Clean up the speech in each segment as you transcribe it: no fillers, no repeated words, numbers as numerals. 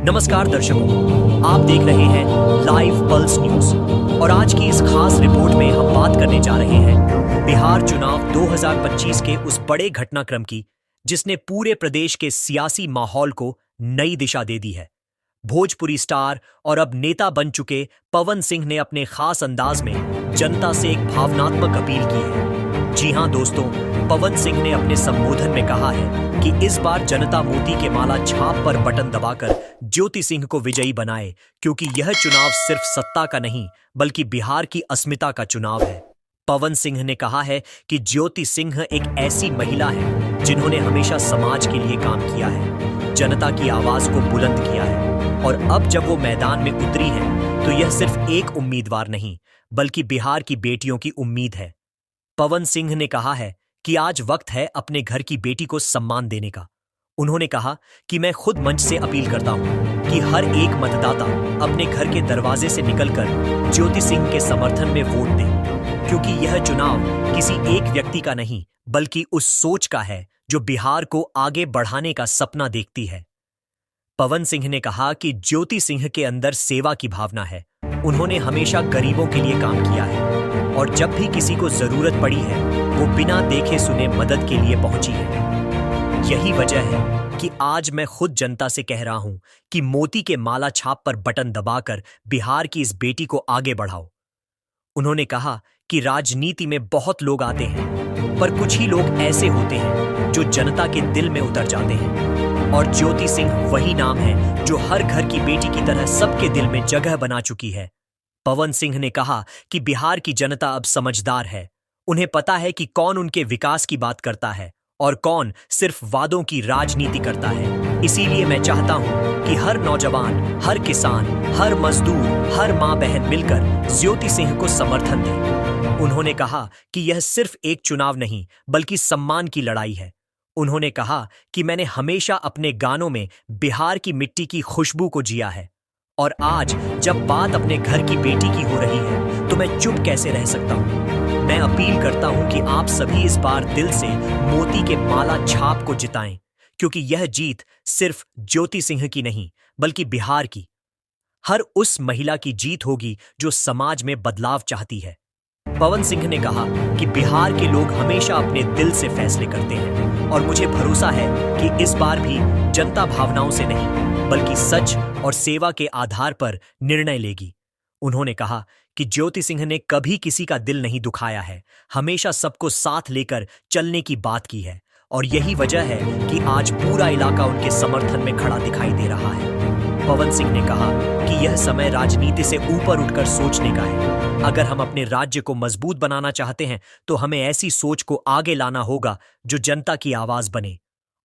नमस्कार दर्शकों, आप देख रहे हैं लाइव पल्स न्यूज और आज की इस खास रिपोर्ट में हम बात करने जा रहे हैं बिहार चुनाव 2025 के उस बड़े घटनाक्रम की जिसने पूरे प्रदेश के सियासी माहौल को नई दिशा दे दी है। भोजपुरी स्टार और अब नेता बन चुके पवन सिंह ने अपने खास अंदाज में जनता से एक भावनात्मक अपील की है। जी हां दोस्तों, पवन सिंह ने अपने संबोधन में कहा है कि इस बार जनता मोती के माला छाप पर बटन दबाकर ज्योति सिंह को विजयी बनाए, क्योंकि यह चुनाव सिर्फ सत्ता का नहीं बल्कि बिहार की अस्मिता का चुनाव है। पवन सिंह ने कहा है कि ज्योति सिंह एक ऐसी महिला है जिन्होंने हमेशा समाज के लिए काम किया है, जनता की आवाज को बुलंद किया है और अब जब वो मैदान में उतरी है तो यह सिर्फ एक उम्मीदवार नहीं बल्कि बिहार की बेटियों की उम्मीद है। पवन सिंह ने कहा है कि आज वक्त है अपने घर की बेटी को सम्मान देने का। उन्होंने कहा कि मैं खुद मंच से अपील करता हूं कि हर एक मतदाता अपने घर के दरवाजे से निकलकर ज्योति सिंह के समर्थन में वोट दे, क्योंकि यह चुनाव किसी एक व्यक्ति का नहीं बल्कि उस सोच का है जो बिहार को आगे बढ़ाने का सपना देखती है। पवन सिंह ने कहा कि ज्योति सिंह के अंदर सेवा की भावना है। उन्होंने हमेशा गरीबों के लिए काम किया है और जब भी किसी को जरूरत पड़ी है वो बिना देखे सुने मदद के लिए पहुंची है। यही वजह है कि आज मैं खुद जनता से कह रहा हूं कि मोती के माला छाप पर बटन दबाकर बिहार की इस बेटी को आगे बढ़ाओ। उन्होंने कहा कि राजनीति में बहुत लोग आते हैं पर कुछ ही लोग ऐसे होते हैं जो जनता के दिल में उतर जाते हैं और ज्योति सिंह वही नाम है जो हर घर की बेटी की तरह सबके दिल में जगह बना चुकी है। पवन सिंह ने कहा कि बिहार की जनता अब समझदार है। उन्हें पता है कि कौन उनके विकास की बात करता है और कौन सिर्फ वादों की राजनीति करता है। इसीलिए मैं चाहता हूं कि हर नौजवान, हर किसान, हर मजदूर, हर मां बहन मिलकर ज्योति सिंह को समर्थन दे। उन्होंने कहा कि यह सिर्फ एक चुनाव नहीं बल्कि सम्मान की लड़ाई है। उन्होंने कहा कि मैंने हमेशा अपने गानों में बिहार की मिट्टी की खुशबू को जिया है और आज जब बात अपने घर की बेटी की हो रही है तो मैं चुप कैसे रह सकता हूं। मैं अपील करता हूं कि आप सभी इस बार दिल से मोती के माला छाप को जिताएं, क्योंकि यह जीत सिर्फ ज्योति सिंह की नहीं बल्कि बिहार की हर उस महिला की जीत होगी जो समाज में बदलाव चाहती है। पवन सिंह ने कहा कि बिहार के लोग हमेशा अपने दिल से फैसले करते हैं और मुझे भरोसा है कि इस बार भी जनता भावनाओं से नहीं बल्कि सच और सेवा के आधार पर निर्णय लेगी। उन्होंने कहा कि ज्योति सिंह ने कभी किसी का दिल नहीं दुखाया है, हमेशा सबको साथ लेकर चलने की बात की है और यही वजह है कि आज पूरा इलाका उनके समर्थन में खड़ा दिखाई दे रहा है। पवन सिंह ने कहा कि यह समय राजनीति से ऊपर उठकर सोचने का है। अगर हम अपने राज्य को मजबूत बनाना चाहते हैं तो हमें ऐसी सोच को आगे लाना होगा जो जनता की आवाज बने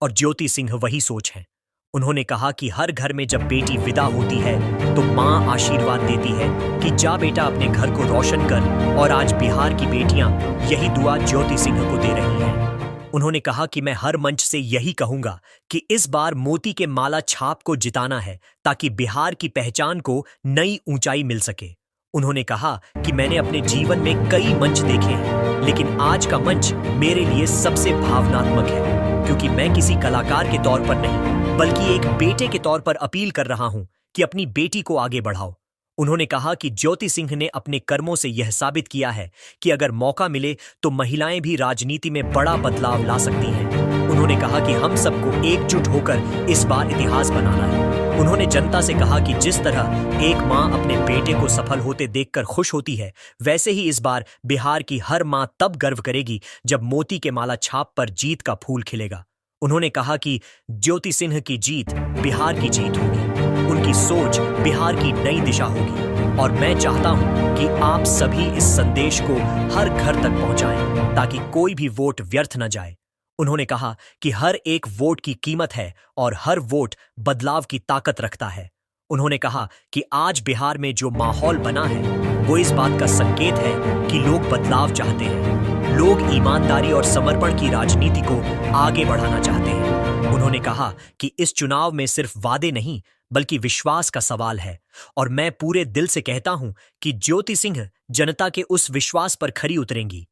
और ज्योति सिंह वही सोच है। उन्होंने कहा कि हर घर में जब बेटी विदा होती है तो मां आशीर्वाद देती है कि जा बेटा अपने घर को रोशन कर, और आज बिहार की बेटियां यही दुआ ज्योति सिंह को दे रही हैं। उन्होंने कहा कि मैं हर मंच से यही कहूंगा कि इस बार मोती के माला छाप को जिताना है ताकि बिहार की पहचान को नई ऊंचाई मिल सके। उन्होंने कहा कि मैंने अपने जीवन में कई मंच देखे हैं लेकिन आज का मंच मेरे लिए सबसे भावनात्मक है, क्योंकि मैं किसी कलाकार के तौर पर नहीं बल्कि एक बेटे के तौर पर अपील कर रहा हूं कि अपनी बेटी को आगे बढ़ाओ। उन्होंने कहा कि ज्योति सिंह ने अपने कर्मों से यह साबित किया है कि अगर मौका मिले तो महिलाएं भी राजनीति में बड़ा बदलाव ला सकती हैं। उन्होंने कहा कि हम सबको एकजुट होकर इस बार इतिहास बनाना है। उन्होंने जनता से कहा कि जिस तरह एक मां अपने बेटे को सफल होते देखकर खुश होती है, वैसे ही इस बार बिहार की हर मां तब गर्व करेगी जब मोती के माला छाप पर जीत का फूल खिलेगा। उन्होंने कहा कि ज्योति सिंह की जीत बिहार की जीत होगी, उनकी सोच बिहार की नई दिशा होगी और मैं चाहता हूं कि आप सभी इस संदेश को हर घर तक पहुंचाएं ताकि कोई भी वोट व्यर्थ न जाए। उन्होंने कहा कि हर एक वोट की कीमत है और हर वोट बदलाव की ताकत रखता है। उन्होंने कहा कि आज बिहार में जो माहौल बना है वो इस बात का संकेत है कि लोग बदलाव चाहते हैं, लोग ईमानदारी और समर्पण की राजनीति को आगे बढ़ाना चाहते हैं। उन्होंने कहा कि इस चुनाव में सिर्फ वादे नहीं बल्कि विश्वास का सवाल है और मैं पूरे दिल से कहता हूं कि ज्योति सिंह जनता के उस विश्वास पर खरी उतरेंगी।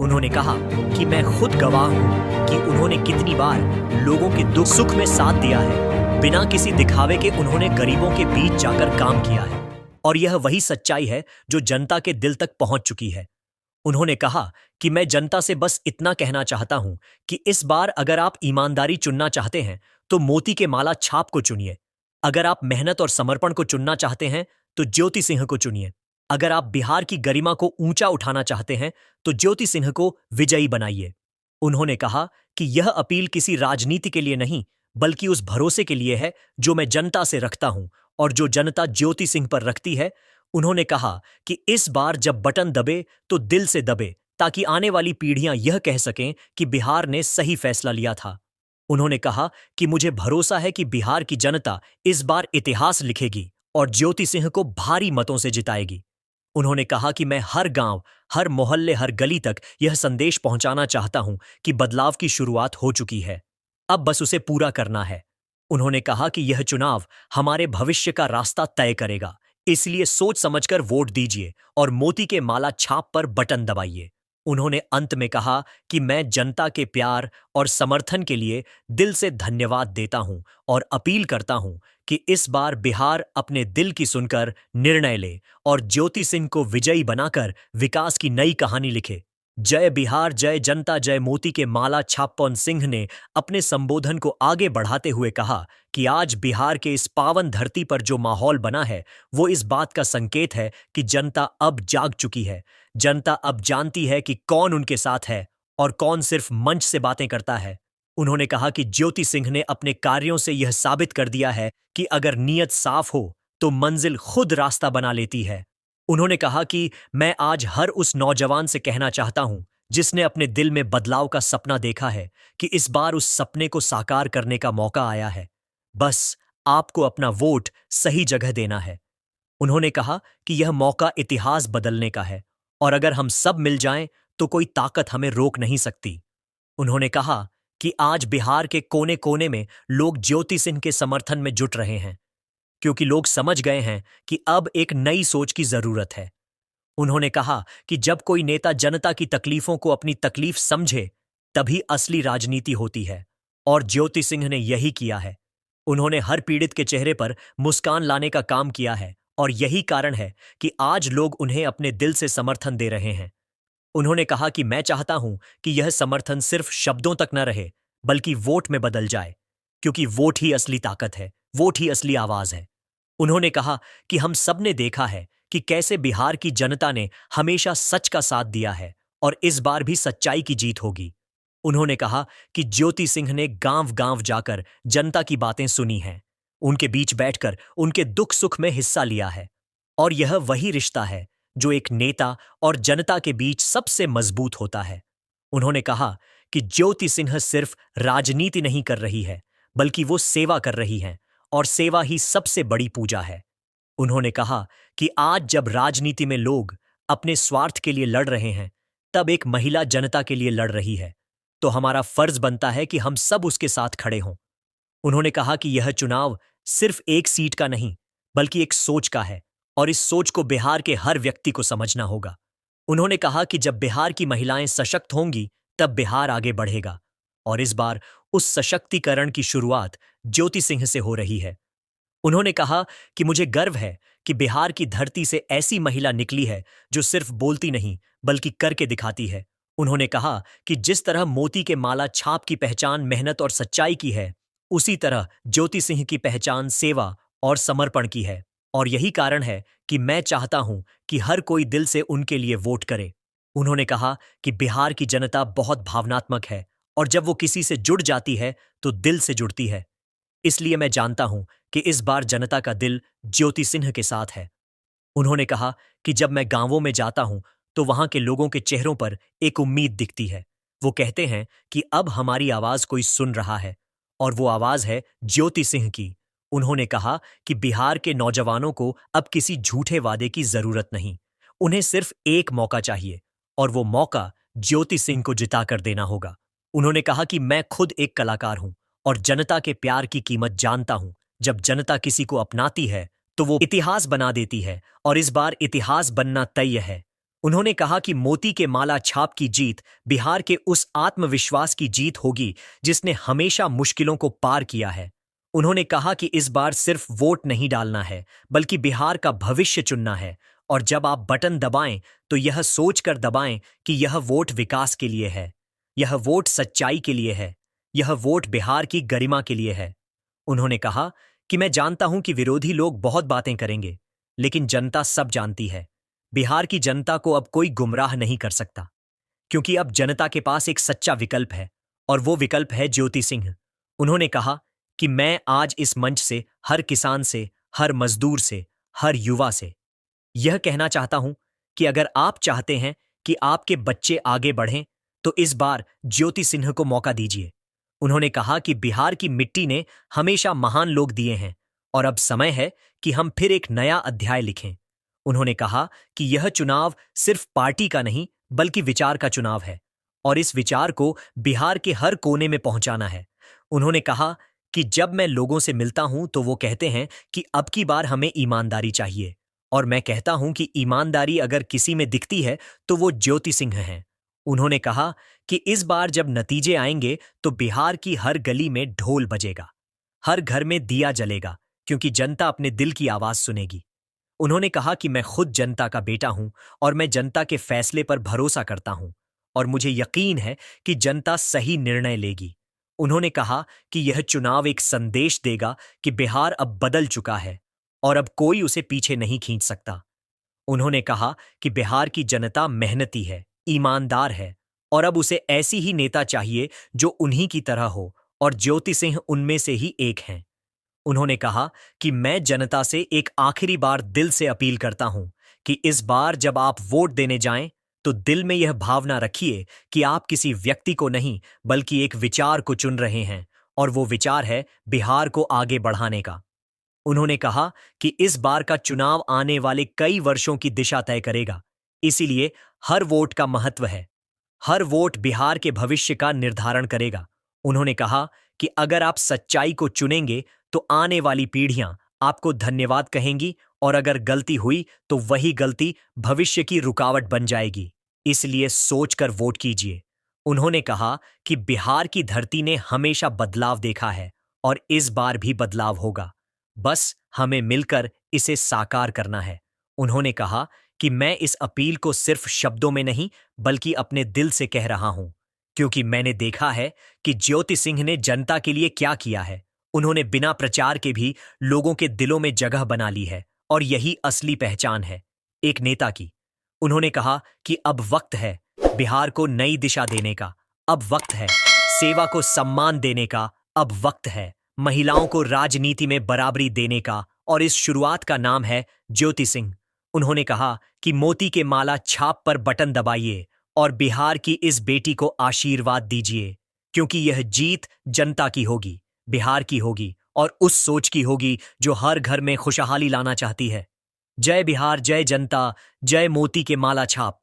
उन्होंने कहा कि मैं खुद गवाह हूं कि उन्होंने कितनी बार लोगों के दुख सुख में साथ दिया है बिना किसी दिखावे के उन्होंने गरीबों के बीच जाकर काम किया है और यह वही सच्चाई है जो जनता के दिल तक पहुंच चुकी है। उन्होंने कहा कि मैं जनता से बस इतना कहना चाहता हूं कि इस बार अगर आप ईमानदारी चुनना चाहते हैं तो मोती के माला छाप को चुनिए। अगर आप मेहनत और समर्पण को चुनना चाहते हैं तो ज्योति सिंह को चुनिए। अगर आप बिहार की गरिमा को ऊंचा उठाना चाहते हैं तो ज्योति सिंह को विजयी बनाइए। उन्होंने कहा कि यह अपील किसी राजनीति के लिए नहीं बल्कि उस भरोसे के लिए है जो मैं जनता से रखता हूं और जो जनता ज्योति सिंह पर रखती है। उन्होंने कहा कि इस बार जब बटन दबे तो दिल से दबे ताकि आने वाली पीढ़ियां यह कह सकें कि बिहार ने सही फैसला लिया था। उन्होंने कहा कि मुझे भरोसा है कि बिहार की जनता इस बार इतिहास लिखेगी और ज्योति सिंह को भारी मतों से जिताएगी। उन्होंने कहा कि मैं हर गांव, हर मोहल्ले, हर गली तक यह संदेश पहुंचाना चाहता हूं कि बदलाव की शुरुआत हो चुकी है, अब बस उसे पूरा करना है। उन्होंने कहा कि यह चुनाव हमारे भविष्य का रास्ता तय करेगा, इसलिए सोच समझकर वोट दीजिए और मोती के माला छाप पर बटन दबाइए। उन्होंने अंत में कहा कि मैं जनता के प्यार और समर्थन के लिए दिल से धन्यवाद देता हूं और अपील करता हूं कि इस बार बिहार अपने दिल की सुनकर निर्णय ले और ज्योति सिंह को विजयी बनाकर विकास की नई कहानी लिखे। जय बिहार, जय जनता, जय मोती के माला छाप्पन सिंह ने अपने संबोधन को आगे बढ़ाते हुए कहा कि आज बिहार के इस पावन धरती पर जो माहौल बना है वो इस बात का संकेत है कि जनता अब जाग चुकी है। जनता अब जानती है कि कौन उनके साथ है और कौन सिर्फ मंच से बातें करता है। उन्होंने कहा कि ज्योति सिंह ने अपने कार्यों से यह साबित कर दिया है कि अगर नीयत साफ हो तो मंजिल खुद रास्ता बना लेती है। उन्होंने कहा कि मैं आज हर उस नौजवान से कहना चाहता हूं जिसने अपने दिल में बदलाव का सपना देखा है कि इस बार उस सपने को साकार करने का मौका आया है। बस आपको अपना वोट सही जगह देना है। उन्होंने कहा कि यह मौका इतिहास बदलने का है और अगर हम सब मिल जाएं तो कोई ताकत हमें रोक नहीं सकती। उन्होंने कहा कि आज बिहार के कोने कोने में लोग ज्योति सिंह के समर्थन में जुट रहे हैं क्योंकि लोग समझ गए हैं कि अब एक नई सोच की जरूरत है। उन्होंने कहा कि जब कोई नेता जनता की तकलीफों को अपनी तकलीफ समझे तभी असली राजनीति होती है और ज्योति सिंह ने यही किया है। उन्होंने हर पीड़ित के चेहरे पर मुस्कान लाने का काम किया है और यही कारण है कि आज लोग उन्हें अपने दिल से समर्थन दे रहे हैं। उन्होंने कहा कि मैं चाहता हूं कि यह समर्थन सिर्फ शब्दों तक न रहे बल्कि वोट में बदल जाए क्योंकि वोट ही असली ताकत है, वोट ही असली आवाज है। उन्होंने कहा कि हम सब ने देखा है कि कैसे बिहार की जनता ने हमेशा सच का साथ दिया है और इस बार भी सच्चाई की जीत होगी। उन्होंने कहा कि ज्योति सिंह ने गांव-गांव जाकर जनता की बातें सुनी हैं, उनके बीच बैठकर उनके दुख सुख में हिस्सा लिया है और यह वही रिश्ता है जो एक नेता और जनता के बीच सबसे मजबूत होता है। उन्होंने कहा कि ज्योति सिंह सिर्फ राजनीति नहीं कर रही है बल्कि वो सेवा कर रही हैं और सेवा ही सबसे बड़ी पूजा है। उन्होंने कहा कि आज जब राजनीति में लोग अपने स्वार्थ के लिए लड़ रहे हैं तब एक महिला जनता के लिए लड़ रही है, तो हमारा फर्ज बनता है कि हम सब उसके साथ खड़े हों। उन्होंने कहा कि यह चुनाव सिर्फ एक सीट का नहीं बल्कि एक सोच का है और इस सोच को बिहार के हर व्यक्ति को समझना होगा। उन्होंने कहा कि जब बिहार की महिलाएं सशक्त होंगी तब बिहार आगे बढ़ेगा और इस बार उस सशक्तिकरण की शुरुआत ज्योति सिंह से हो रही है। उन्होंने कहा कि मुझे गर्व है कि बिहार की धरती से ऐसी महिला निकली है जो सिर्फ बोलती नहीं बल्कि करके दिखाती है। उन्होंने कहा कि जिस तरह मोती के माला छाप की पहचान मेहनत और सच्चाई की है, उसी तरह ज्योति सिंह की पहचान सेवा और समर्पण की है और यही कारण है कि मैं चाहता हूं कि हर कोई दिल से उनके लिए वोट करे। उन्होंने कहा कि बिहार की जनता बहुत भावनात्मक है और जब वो किसी से जुड़ जाती है तो दिल से जुड़ती है। इसलिए मैं जानता हूं कि इस बार जनता का दिल ज्योति सिंह के साथ है। उन्होंने कहा कि जब मैं गांवों में जाता हूं तो वहां के लोगों के चेहरों पर एक उम्मीद दिखती है। वो कहते हैं कि अब हमारी आवाज कोई सुन रहा है और वो आवाज है ज्योति सिंह की। उन्होंने कहा कि बिहार के नौजवानों को अब किसी झूठे वादे की जरूरत नहीं, उन्हें सिर्फ एक मौका चाहिए और वो मौका ज्योति सिंह को जिताकर देना होगा। उन्होंने कहा कि मैं खुद एक कलाकार हूं और जनता के प्यार की कीमत जानता हूं। जब जनता किसी को अपनाती है तो वो इतिहास बना देती है और इस बार इतिहास बनना तय है। उन्होंने कहा कि मोती के माला छाप की जीत बिहार के उस आत्मविश्वास की जीत होगी जिसने हमेशा मुश्किलों को पार किया है उन्होंने कहा कि इस बार सिर्फ वोट नहीं डालना है, बल्कि बिहार का भविष्य चुनना है। और जब आप बटन दबाएं तो यह सोचकर दबाएं कि यह वोट विकास के लिए है, यह वोट सच्चाई के लिए है, यह वोट बिहार की गरिमा के लिए है। उन्होंने कहा कि मैं जानता हूं कि विरोधी लोग बहुत बातें करेंगे, लेकिन जनता सब जानती है। बिहार की जनता को अब कोई गुमराह नहीं कर सकता, क्योंकि अब जनता के पास एक सच्चा विकल्प है, और वो विकल्प है ज्योति सिंह। उन्होंने कहा कि मैं आज इस मंच से हर किसान से, हर मजदूर से, हर युवा से यह कहना चाहता हूं कि अगर आप चाहते हैं कि आपके बच्चे आगे बढ़ें, तो इस बार ज्योति सिंह को मौका दीजिए। उन्होंने कहा कि बिहार की मिट्टी ने हमेशा महान लोग दिए हैं, और अब समय है कि हम फिर एक नया अध्याय लिखें। उन्होंने कहा कि यह चुनाव सिर्फ पार्टी का नहीं, बल्कि विचार का चुनाव है, और इस विचार को बिहार के हर कोने में पहुंचाना है। उन्होंने कहा कि जब मैं लोगों से मिलता हूं तो वो कहते हैं कि अब की बार हमें ईमानदारी चाहिए, और मैं कहता हूं कि ईमानदारी अगर किसी में दिखती है तो वो ज्योति सिंह हैं। उन्होंने कहा कि इस बार जब नतीजे आएंगे तो बिहार की हर गली में ढोल बजेगा, हर घर में दिया जलेगा, क्योंकि जनता अपने दिल की आवाज सुनेगी। उन्होंने कहा कि मैं खुद जनता का बेटा हूं, और मैं जनता के फैसले पर भरोसा करता हूं, और मुझे यकीन है कि जनता सही निर्णय लेगी। उन्होंने कहा कि यह चुनाव एक संदेश देगा कि बिहार अब बदल चुका है, और अब कोई उसे पीछे नहीं खींच सकता। उन्होंने कहा कि बिहार की जनता मेहनती है, ईमानदार है, और अब उसे ऐसी ही नेता चाहिए जो उन्हीं की तरह हो, और ज्योति सिंह उनमें से ही एक हैं। उन्होंने कहा कि मैं जनता से एक आखिरी बार दिल से अपील करता हूं कि इस बार जब आप वोट देने जाएं तो दिल में यह भावना रखिए कि आप किसी व्यक्ति को नहीं, बल्कि एक विचार को चुन रहे हैं, और वो विचार है बिहार को आगे बढ़ाने का। उन्होंने कहा कि इस बार का चुनाव आने वाले कई वर्षों की दिशा तय करेगा, इसीलिए हर वोट का महत्व है। हर वोट बिहार के भविष्य का निर्धारण करेगा। उन्होंने कहा कि अगर आप सच्चाई को चुनेंगे तो आने वाली पीढ़ियां आपको धन्यवाद कहेंगी, और अगर गलती हुई तो वही गलती भविष्य की रुकावट बन जाएगी। इसलिए सोचकर वोट कीजिए। उन्होंने कहा कि बिहार की धरती ने हमेशा बदलाव देखा है, और इस बार भी बदलाव होगा। बस हमें मिलकर इसे साकार करना है। उन्होंने कहा कि मैं इस अपील को सिर्फ शब्दों में नहीं, बल्कि अपने दिल से कह रहा हूं, क्योंकि मैंने देखा है कि ज्योति सिंह ने जनता के लिए क्या किया है। उन्होंने बिना प्रचार के भी लोगों के दिलों में जगह बना ली है, और यही असली पहचान है एक नेता की। उन्होंने कहा कि अब वक्त है बिहार को नई दिशा देने का, अब वक्त है सेवा को सम्मान देने का, अब वक्त है महिलाओं को राजनीति में बराबरी देने का, और इस शुरुआत का नाम है ज्योति सिंह। उन्होंने कहा कि मोती के माला छाप पर बटन दबाइए और बिहार की इस बेटी को आशीर्वाद दीजिए, क्योंकि यह जीत जनता की होगी, बिहार की होगी, और उस सोच की होगी जो हर घर में खुशहाली लाना चाहती है। जय बिहार, जय जनता, जय मोती के माला छाप।